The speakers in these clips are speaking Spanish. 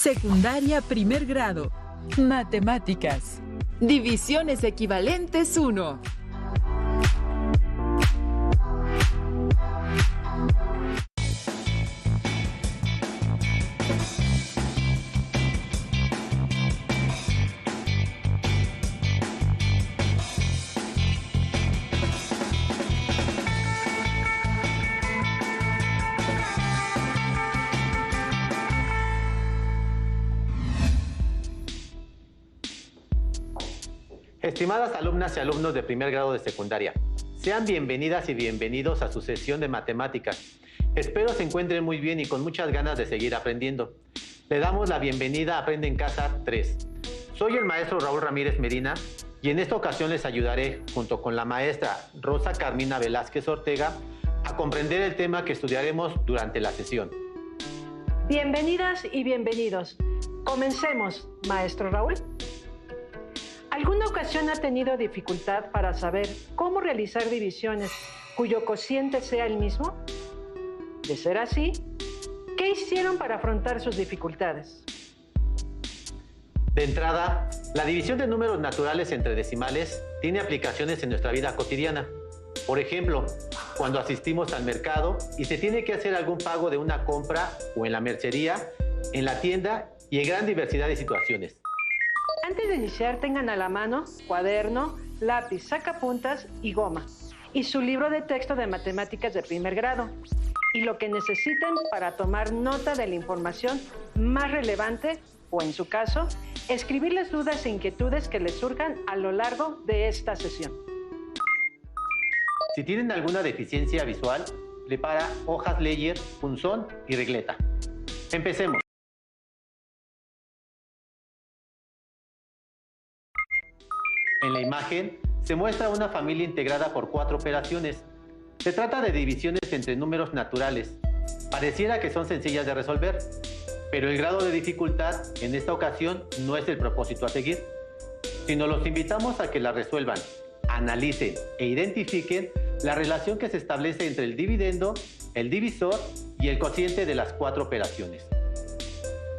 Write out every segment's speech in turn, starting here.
Secundaria primer grado. Matemáticas. Divisiones equivalentes 1. Estimadas alumnas y alumnos de primer grado de secundaria, sean bienvenidas y bienvenidos a su sesión de matemáticas. Espero se encuentren muy bien y con muchas ganas de seguir aprendiendo. Le damos la bienvenida a Aprende en Casa 3. Soy el maestro Raúl Ramírez Medina y en esta ocasión les ayudaré, junto con la maestra Rosa Carmina Velázquez Ortega, a comprender el tema que estudiaremos durante la sesión. Bienvenidas y bienvenidos. Comencemos, maestro Raúl. ¿Alguna ocasión ha tenido dificultad para saber cómo realizar divisiones cuyo cociente sea el mismo? De ser así, ¿qué hicieron para afrontar sus dificultades? De entrada, la división de números naturales entre decimales tiene aplicaciones en nuestra vida cotidiana. Por ejemplo, cuando asistimos al mercado y se tiene que hacer algún pago de una compra o en la mercería, en la tienda y en gran diversidad de situaciones. Antes de iniciar, tengan a la mano cuaderno, lápiz, sacapuntas y goma, y su libro de texto de matemáticas de primer grado, y lo que necesiten para tomar nota de la información más relevante, o en su caso, escribir las dudas e inquietudes que les surjan a lo largo de esta sesión. Si tienen alguna deficiencia visual, prepara hojas Leyer, punzón y regleta. Empecemos. En la imagen se muestra una familia integrada por 4 operaciones. Se trata de divisiones entre números naturales. Pareciera que son sencillas de resolver, pero el grado de dificultad en esta ocasión no es el propósito a seguir, sino los invitamos a que la resuelvan, analicen e identifiquen la relación que se establece entre el dividendo, el divisor y el cociente de las 4 operaciones.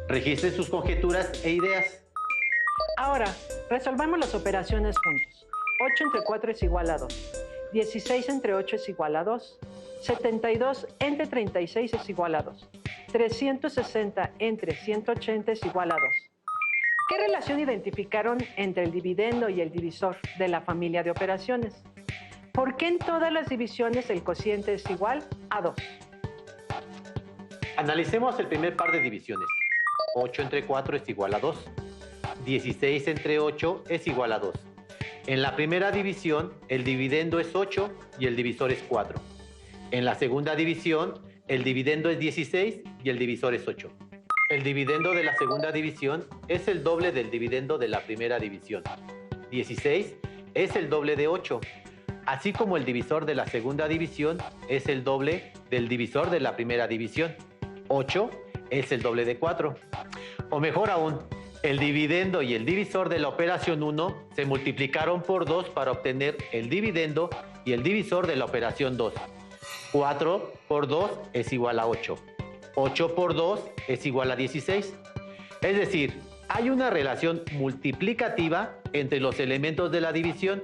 Registren sus conjeturas e ideas. Ahora, resolvamos las operaciones juntos. 8 entre 4 es igual a 2. 16 entre 8 es igual a 2. 72 entre 36 es igual a 2. 360 entre 180 es igual a 2. ¿Qué relación identificaron entre el dividendo y el divisor de la familia de operaciones? ¿Por qué en todas las divisiones el cociente es igual a 2? Analicemos el primer par de divisiones. 8 entre 4 es igual a 2. 16 entre 8 es igual a 2. En la primera división, el dividendo es 8 y el divisor es 4. En la segunda división, el dividendo es 16 y el divisor es 8. El dividendo de la segunda división es el doble del dividendo de la primera división. 16 es el doble de 8, así como el divisor de la segunda división es el doble del divisor de la primera división. 8 es el doble de 4. O mejor aún, el dividendo y el divisor de la operación 1 se multiplicaron por 2 para obtener el dividendo y el divisor de la operación 2. 4 por 2 es igual a 8. 8 por 2 es igual a 16. Es decir, hay una relación multiplicativa entre los elementos de la división.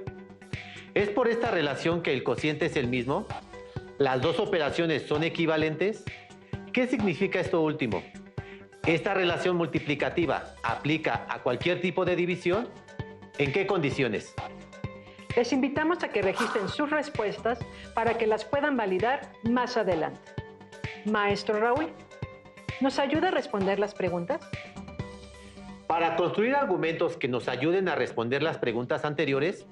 ¿Es por esta relación que el cociente es el mismo? ¿Las dos operaciones son equivalentes? ¿Qué significa esto último? ¿Esta relación multiplicativa aplica a cualquier tipo de división? ¿En qué condiciones? Les invitamos a que registren sus respuestas para que las puedan validar más adelante. Maestro Raúl, ¿nos ayuda a responder las preguntas? Para construir argumentos que nos ayuden a responder las preguntas anteriores,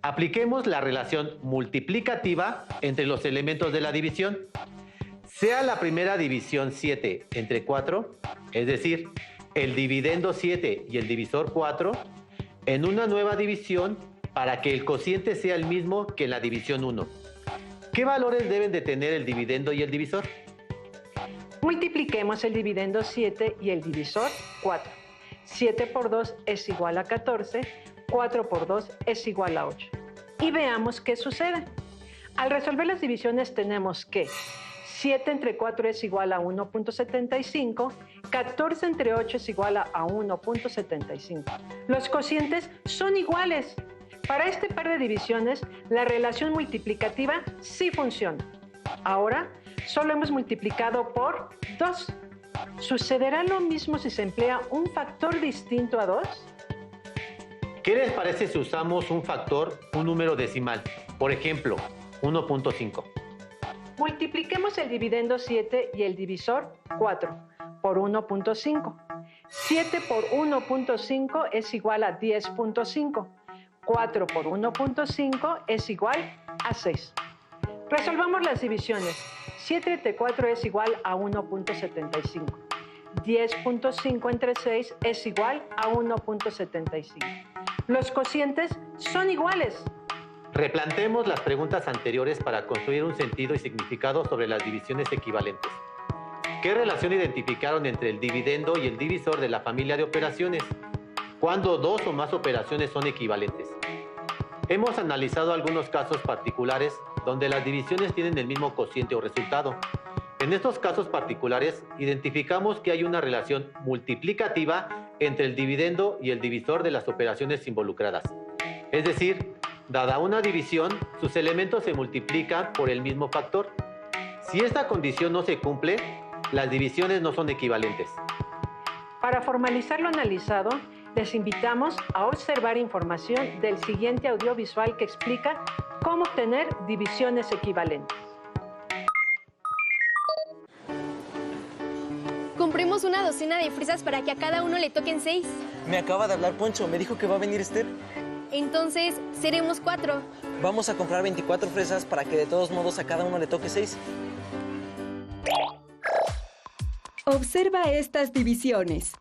apliquemos la relación multiplicativa entre los elementos de la división. Sea la primera división 7 entre 4, es decir, el dividendo 7 y el divisor 4, en una nueva división para que el cociente sea el mismo que en la división 1. ¿Qué valores deben de tener el dividendo y el divisor? Multipliquemos el dividendo 7 y el divisor 4. 7 por 2 es igual a 14, 4 por 2 es igual a 8. Y veamos qué sucede. Al resolver las divisiones tenemos que 7 entre 4 es igual a 1.75, 14 entre 8 es igual a 1.75. Los cocientes son iguales. Para este par de divisiones, la relación multiplicativa sí funciona. Ahora, solo hemos multiplicado por 2. ¿Sucederá lo mismo si se emplea un factor distinto a 2? ¿Qué les parece si usamos un factor, un número decimal? Por ejemplo, 1.5. Multipliquemos el dividendo 7 y el divisor 4 por 1.5. 7 por 1.5 es igual a 10.5. 4 por 1.5 es igual a 6. Resolvamos las divisiones. 7 entre 4 es igual a 1.75. 10.5 entre 6 es igual a 1.75. Los cocientes son iguales. Replanteemos las preguntas anteriores para construir un sentido y significado sobre las divisiones equivalentes. ¿Qué relación identificaron entre el dividendo y el divisor de la familia de operaciones? ¿Cuándo dos o más operaciones son equivalentes? Hemos analizado algunos casos particulares donde las divisiones tienen el mismo cociente o resultado. En estos casos particulares, identificamos que hay una relación multiplicativa entre el dividendo y el divisor de las operaciones involucradas. Es decir, dada una división, sus elementos se multiplican por el mismo factor. Si esta condición no se cumple, las divisiones no son equivalentes. Para formalizar lo analizado, les invitamos a observar información del siguiente audiovisual que explica cómo obtener divisiones equivalentes. Compremos una docena de fresas para que a cada uno le toquen 6. Me acaba de hablar Poncho, me dijo que va a venir Esther. Entonces, seremos 4. Vamos a comprar 24 fresas para que de todos modos a cada uno le toque 6. Observa estas divisiones.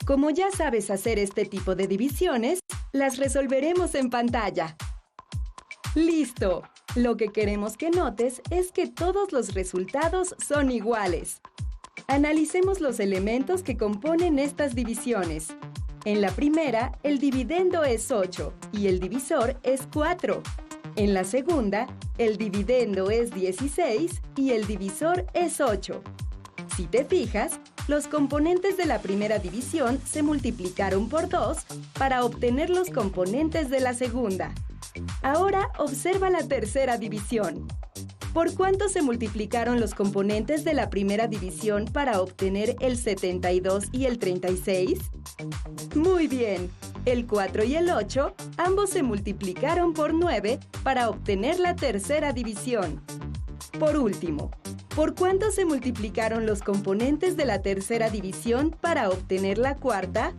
Como ya sabes hacer este tipo de divisiones, las resolveremos en pantalla. ¡Listo! Lo que queremos que notes es que todos los resultados son iguales. Analicemos los elementos que componen estas divisiones. En la primera, el dividendo es 8 y el divisor es 4. En la segunda, el dividendo es 16 y el divisor es 8. Si te fijas, los componentes de la primera división se multiplicaron por 2 para obtener los componentes de la segunda. Ahora observa la tercera división. ¿Por cuánto se multiplicaron los componentes de la primera división para obtener el 72 y el 36? Muy bien. El 4 y el 8, ambos se multiplicaron por 9 para obtener la tercera división. Por último, ¿por cuánto se multiplicaron los componentes de la tercera división para obtener la cuarta?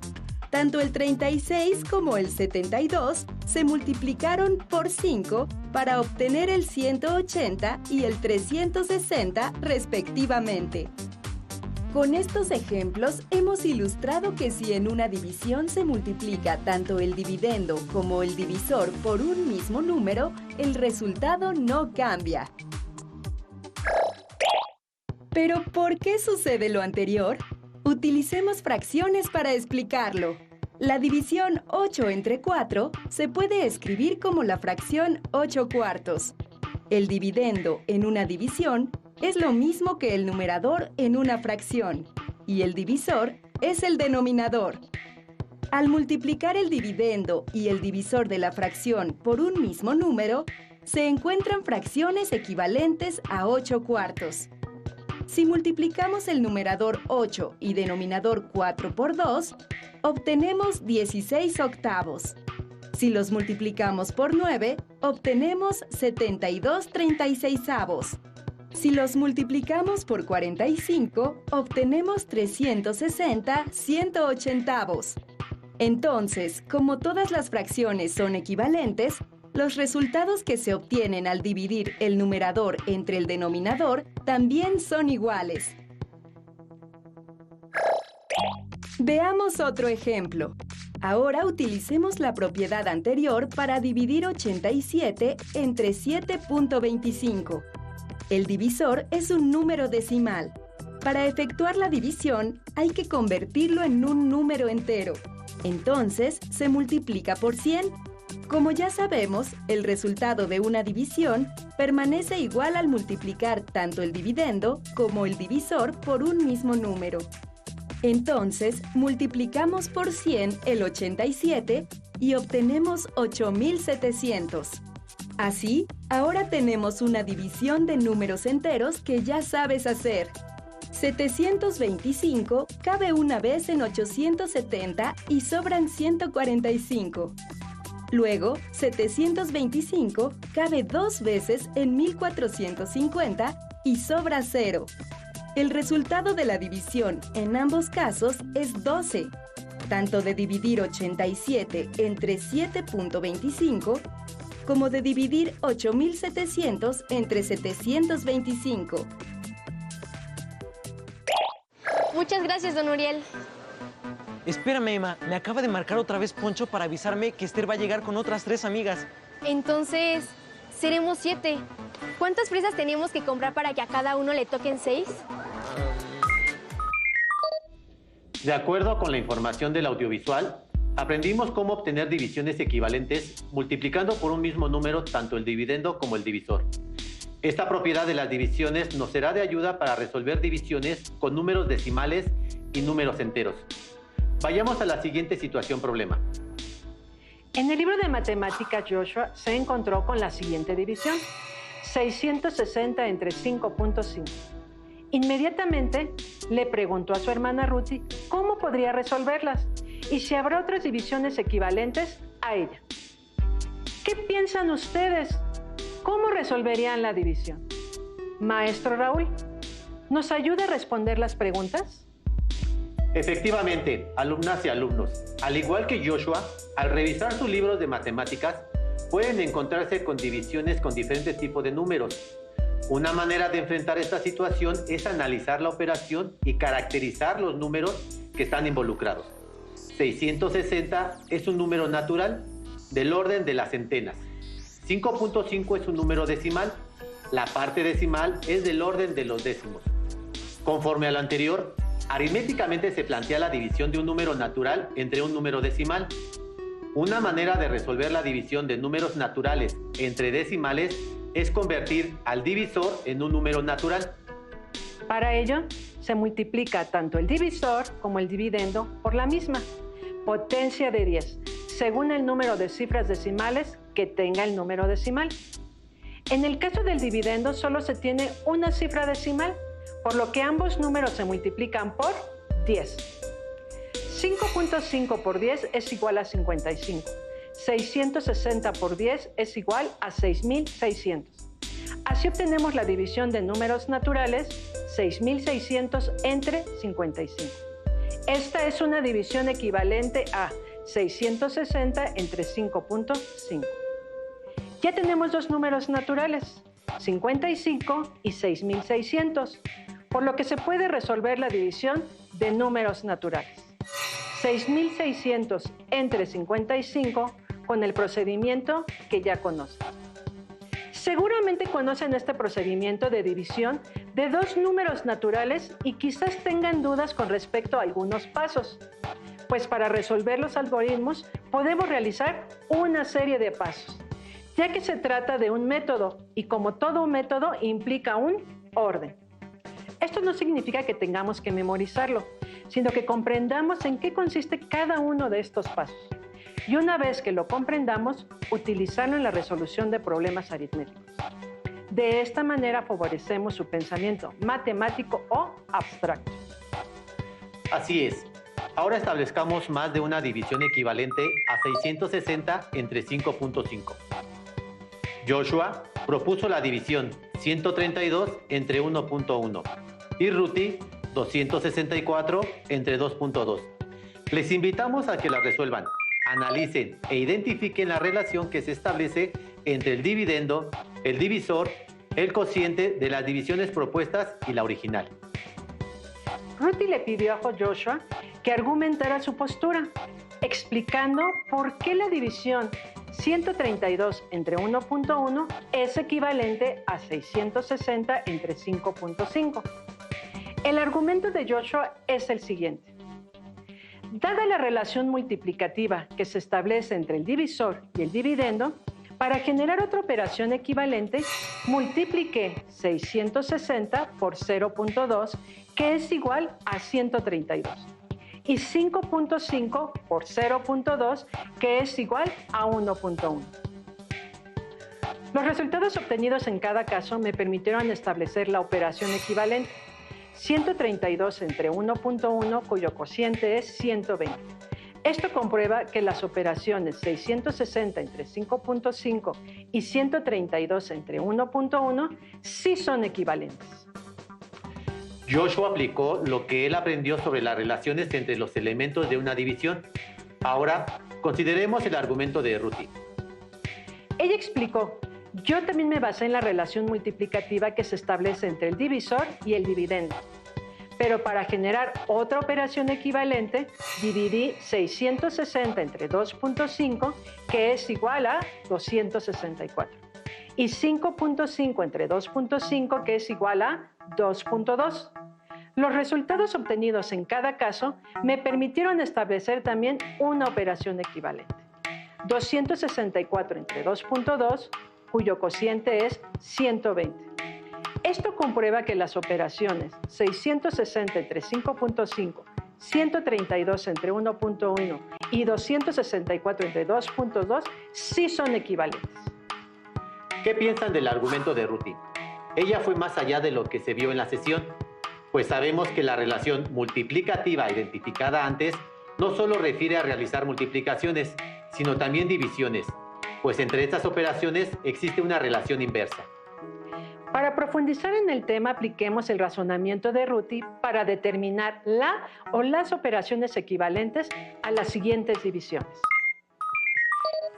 Tanto el 36 como el 72 se multiplicaron por 5 para obtener el 180 y el 360 respectivamente. Con estos ejemplos hemos ilustrado que si en una división se multiplica tanto el dividendo como el divisor por un mismo número, el resultado no cambia. ¿Pero por qué sucede lo anterior? Utilicemos fracciones para explicarlo. La división 8 entre 4 se puede escribir como la fracción 8 cuartos. El dividendo en una división es lo mismo que el numerador en una fracción, y el divisor es el denominador. Al multiplicar el dividendo y el divisor de la fracción por un mismo número, se encuentran fracciones equivalentes a 8 cuartos. Si multiplicamos el numerador 8 y denominador 4 por 2, obtenemos 16 octavos. Si los multiplicamos por 9, obtenemos 72 36avos. Si los multiplicamos por 45, obtenemos 360 180avos. Entonces, como todas las fracciones son equivalentes, los resultados que se obtienen al dividir el numerador entre el denominador también son iguales. Veamos otro ejemplo. Ahora utilicemos la propiedad anterior para dividir 87 entre 7.25. El divisor es un número decimal. Para efectuar la división, hay que convertirlo en un número entero. Entonces, se multiplica por 100. Como ya sabemos, el resultado de una división permanece igual al multiplicar tanto el dividendo como el divisor por un mismo número. Entonces, multiplicamos por 100 el 87 y obtenemos 8700. Así, ahora tenemos una división de números enteros que ya sabes hacer. 725 cabe una vez en 870 y sobran 145. Luego, 725 cabe dos veces en 1450 y sobra 0. El resultado de la división en ambos casos es 12, tanto de dividir 87 entre 7.25 como de dividir 8700 entre 725. Muchas gracias, don Uriel. Espérame, Emma. Me acaba de marcar otra vez Poncho para avisarme que Esther va a llegar con otras 3 amigas. Entonces, seremos 7. ¿Cuántas fresas tenemos que comprar para que a cada uno le toquen 6? De acuerdo con la información del audiovisual, aprendimos cómo obtener divisiones equivalentes multiplicando por un mismo número tanto el dividendo como el divisor. Esta propiedad de las divisiones nos será de ayuda para resolver divisiones con números decimales y números enteros. Vayamos a la siguiente situación problema. En el libro de matemáticas, Joshua se encontró con la siguiente división: 660 entre 5.5. Inmediatamente le preguntó a su hermana Ruthie cómo podría resolverlas y si habrá otras divisiones equivalentes a ella. ¿Qué piensan ustedes? ¿Cómo resolverían la división? Maestro Raúl, ¿nos ayuda a responder las preguntas? Efectivamente, alumnas y alumnos, al igual que Joshua, al revisar sus libros de matemáticas, pueden encontrarse con divisiones con diferentes tipos de números. Una manera de enfrentar esta situación es analizar la operación y caracterizar los números que están involucrados. 660 es un número natural del orden de las centenas. 5.5 es un número decimal. La parte decimal es del orden de los décimos. Conforme a lo anterior, aritméticamente se plantea la división de un número natural entre un número decimal. Una manera de resolver la división de números naturales entre decimales es convertir al divisor en un número natural. Para ello, se multiplica tanto el divisor como el dividendo por la misma, potencia de 10, según el número de cifras decimales que tenga el número decimal. En el caso del dividendo, solo se tiene una cifra decimal, por lo que ambos números se multiplican por 10. 5.5 por 10 es igual a 55. 660 por 10 es igual a 6600. Así obtenemos la división de números naturales 6600 entre 55. Esta es una división equivalente a 660 entre 5.5. Ya tenemos dos números naturales, 55 y 6600, por lo que se puede resolver la división de números naturales. 6600 entre 55 con el procedimiento que ya conocen. Seguramente conocen este procedimiento de división de dos números naturales y quizás tengan dudas con respecto a algunos pasos, pues para resolver los algoritmos podemos realizar una serie de pasos, ya que se trata de un método y como todo método implica un orden. Esto no significa que tengamos que memorizarlo, sino que comprendamos en qué consiste cada uno de estos pasos. Y una vez que lo comprendamos, utilizarlo en la resolución de problemas aritméticos. De esta manera favorecemos su pensamiento matemático o abstracto. Así es. Ahora establezcamos más de una división equivalente a 660 entre 5.5. Joshua propuso la división 132 entre 1.1 y Ruthie 264 entre 2.2. Les invitamos a que la resuelvan, analicen e identifiquen la relación que se establece entre el dividendo, el divisor, el cociente de las divisiones propuestas y la original. Ruthie le pidió a Joshua que argumentara su postura, explicando por qué la división 132 entre 1.1 es equivalente a 660 entre 5.5. El argumento de Joshua es el siguiente. Dada la relación multiplicativa que se establece entre el divisor y el dividendo, para generar otra operación equivalente, multipliqué 660 por 0.2, que es igual a 132, y 5.5 por 0.2, que es igual a 1.1. Los resultados obtenidos en cada caso me permitieron establecer la operación equivalente. 132 entre 1.1, cuyo cociente es 120. Esto comprueba que las operaciones 660 entre 5.5 y 132 entre 1.1 sí son equivalentes. Joshua aplicó lo que él aprendió sobre las relaciones entre los elementos de una división. Ahora, consideremos el argumento de Ruthie. Ella explicó: yo también me basé en la relación multiplicativa que se establece entre el divisor y el dividendo. Pero para generar otra operación equivalente, dividí 660 entre 2.5, que es igual a 264. Y 5.5 entre 2.5, que es igual a 2.2. Los resultados obtenidos en cada caso me permitieron establecer también una operación equivalente. 264 entre 2.2, cuyo cociente es 120. Esto comprueba que las operaciones 660 entre 5.5, 132 entre 1.1 y 264 entre 2.2 sí son equivalentes. ¿Qué piensan del argumento de Ruthie? Ella fue más allá de lo que se vio en la sesión, pues sabemos que la relación multiplicativa identificada antes no solo refiere a realizar multiplicaciones, sino también divisiones, pues entre estas operaciones existe una relación inversa. Para profundizar en el tema, apliquemos el razonamiento de Ruthie para determinar la o las operaciones equivalentes a las siguientes divisiones.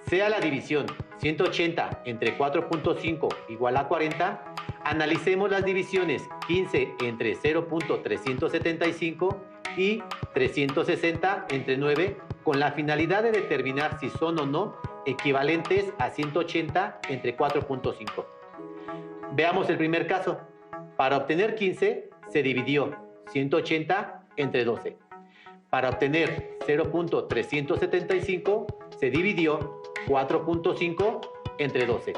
Sea la división 180 entre 4.5 igual a 40, analicemos las divisiones 15 entre 0.375 y 360 entre 9 con la finalidad de determinar si son o no equivalentes a 180 entre 4.5. Veamos el primer caso. Para obtener 15 se dividió 180 entre 12. Para obtener 0.375 se dividió 4.5 entre 12.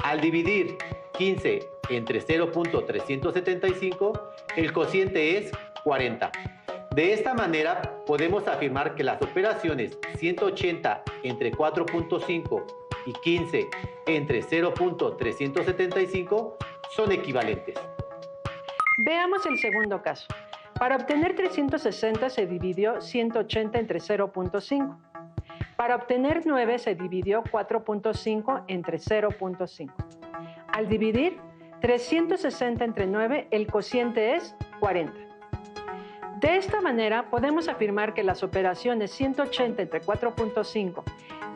Al dividir 15 entre 0.375, el cociente es 40. De esta manera podemos afirmar que las operaciones 180 entre 4.5 y 15 entre 0.375 son equivalentes. Veamos el segundo caso. Para obtener 360 se dividió 180 entre 0.5. Para obtener 9 se dividió 4.5 entre 0.5. Al dividir 360 entre 9, el cociente es 40. De esta manera podemos afirmar que las operaciones 180 entre 4.5,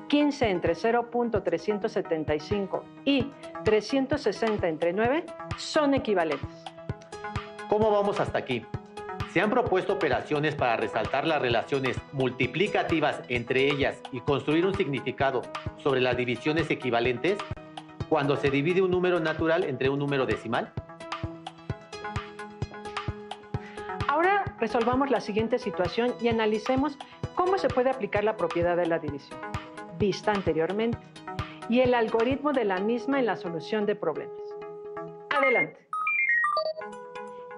15 entre 0.375 y 360 entre 9 son equivalentes. ¿Cómo vamos hasta aquí? ¿Se han propuesto operaciones para resaltar las relaciones multiplicativas entre ellas y construir un significado sobre las divisiones equivalentes cuando se divide un número natural entre un número decimal? Ahora resolvamos la siguiente situación y analicemos cómo se puede aplicar la propiedad de la división, vista anteriormente, y el algoritmo de la misma en la solución de problemas. Adelante.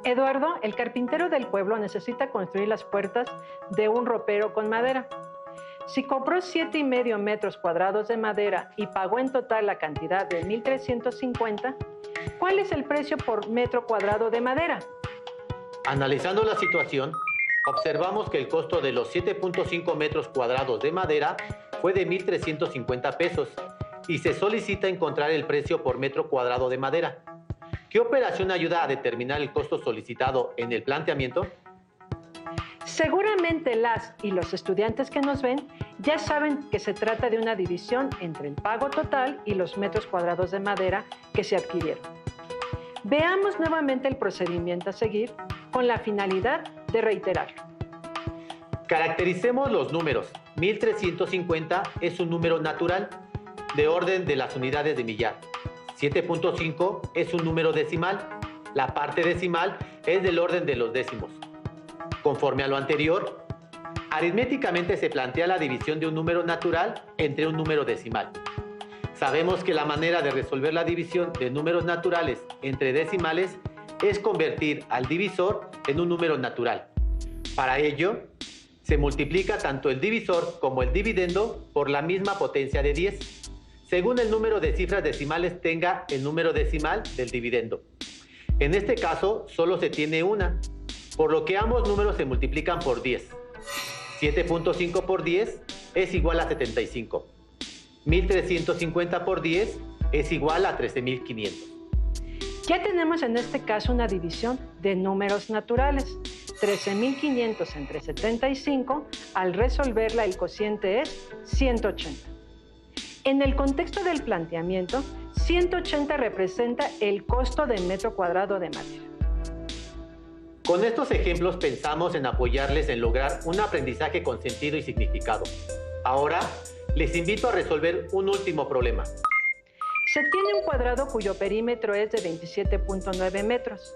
Eduardo, el carpintero del pueblo, necesita construir las puertas de un ropero con madera. Si compró 7,5 metros cuadrados de madera y pagó en total la cantidad de 1,350, ¿cuál es el precio por metro cuadrado de madera? Analizando la situación, observamos que el costo de los 7.5 metros cuadrados de madera fue de 1,350 pesos y se solicita encontrar el precio por metro cuadrado de madera. ¿Qué operación ayuda a determinar el costo solicitado en el planteamiento? Seguramente las y los estudiantes que nos ven ya saben que se trata de una división entre el pago total y los metros cuadrados de madera que se adquirieron. Veamos nuevamente el procedimiento a seguir con la finalidad de reiterarlo. Caractericemos los números. 1,350 es un número natural de orden de las unidades de millar. 7.5 es un número decimal. La parte decimal es del orden de los décimos. Conforme a lo anterior, Aritméticamente se plantea la división de un número natural entre un número decimal. Sabemos que la manera de resolver la división de números naturales entre decimales es convertir al divisor en un número natural. Para ello, se multiplica tanto el divisor como el dividendo por la misma potencia de 10, según el número de cifras decimales tenga el número decimal del dividendo. En este caso, solo se tiene una, por lo que ambos números se multiplican por 10. 7.5 por 10 es igual a 75. 1350 por 10 es igual a 13500. Ya tenemos en este caso una división de números naturales. 13.500 entre 75, al resolverla el cociente es 180. En el contexto del planteamiento, 180 representa el costo de metro cuadrado de madera. Con estos ejemplos pensamos en apoyarles en lograr un aprendizaje con sentido y significado. Ahora, les invito a resolver un último problema. Se tiene un cuadrado cuyo perímetro es de 27.9 metros.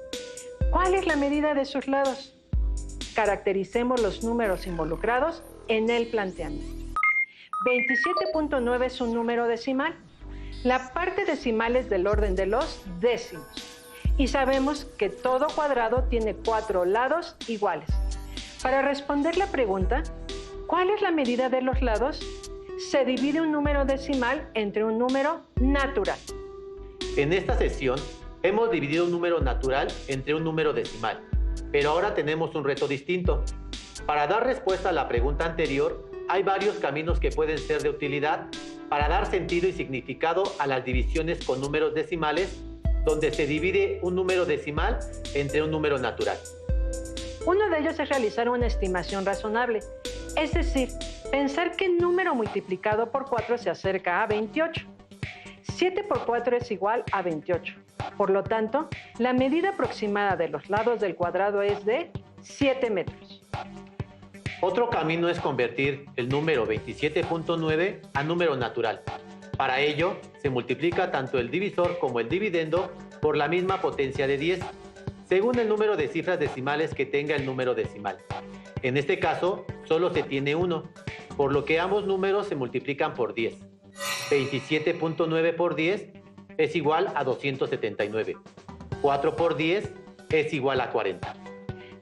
¿Cuál es la medida de sus lados? Caractericemos los números involucrados en el planteamiento. 27.9 es un número decimal. La parte decimal es del orden de los décimos. Y sabemos que todo cuadrado tiene 4 lados iguales. Para responder la pregunta, ¿cuál es la medida de los lados? Se divide un número decimal entre un número natural. En esta sesión, hemos dividido un número natural entre un número decimal, pero ahora tenemos un reto distinto. Para dar respuesta a la pregunta anterior, hay varios caminos que pueden ser de utilidad para dar sentido y significado a las divisiones con números decimales, donde se divide un número decimal entre un número natural. Uno de ellos es realizar una estimación razonable, es decir, pensar qué número multiplicado por 4 se acerca a 28. 7 por 4 es igual a 28. Por lo tanto, la medida aproximada de los lados del cuadrado es de 7 metros. Otro camino es convertir el número 27.9 a número natural. Para ello, se multiplica tanto el divisor como el dividendo por la misma potencia de 10, según el número de cifras decimales que tenga el número decimal. En este caso, solo se tiene uno, por lo que ambos números se multiplican por 10. 27.9 por 10 es igual a 279. 4 por 10 es igual a 40.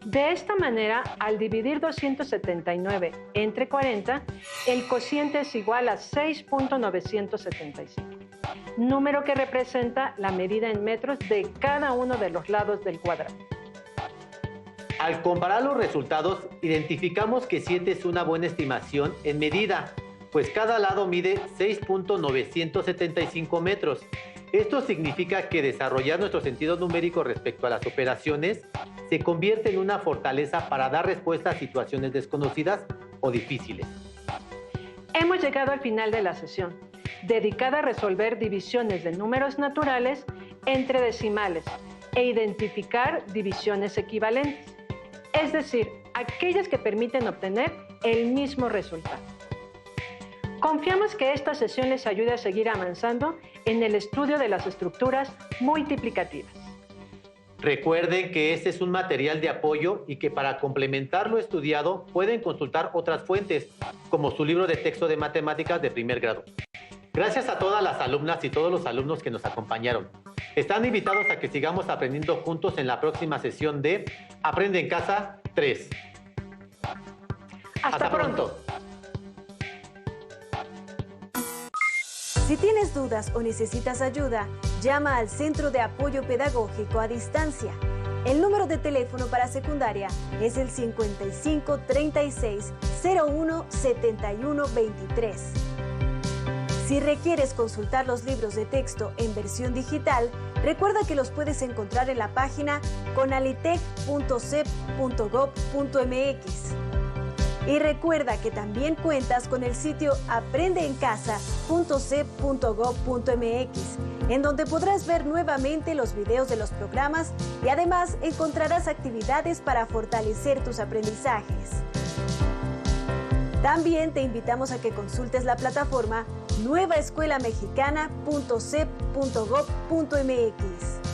De esta manera, al dividir 279 entre 40, el cociente es igual a 6.975, número que representa la medida en metros de cada uno de los lados del cuadrado. Al comparar los resultados, identificamos que 7 es una buena estimación en medida, pues cada lado mide 6.975 metros. Esto significa que desarrollar nuestro sentido numérico respecto a las operaciones se convierte en una fortaleza para dar respuesta a situaciones desconocidas o difíciles. Hemos llegado al final de la sesión, dedicada a resolver divisiones de números naturales entre decimales e identificar divisiones equivalentes, es decir, aquellas que permiten obtener el mismo resultado. Confiamos que esta sesión les ayude a seguir avanzando en el estudio de las estructuras multiplicativas. Recuerden que este es un material de apoyo y que para complementar lo estudiado pueden consultar otras fuentes, como su libro de texto de matemáticas de primer grado. Gracias a todas las alumnas y todos los alumnos que nos acompañaron. Están invitados a que sigamos aprendiendo juntos en la próxima sesión de Aprende en Casa 3. Hasta pronto. Si tienes dudas o necesitas ayuda, llama al Centro de Apoyo Pedagógico a Distancia. El número de teléfono para secundaria es el 55 36 01 71 23. Si requieres consultar los libros de texto en versión digital, recuerda que los puedes encontrar en la página conalitec.cep.gov.mx. Y recuerda que también cuentas con el sitio aprendeencasa.cep.gov.mx, en donde podrás ver nuevamente los videos de los programas y además encontrarás actividades para fortalecer tus aprendizajes. También te invitamos a que consultes la plataforma nuevaescuelamexicana.cep.gov.mx.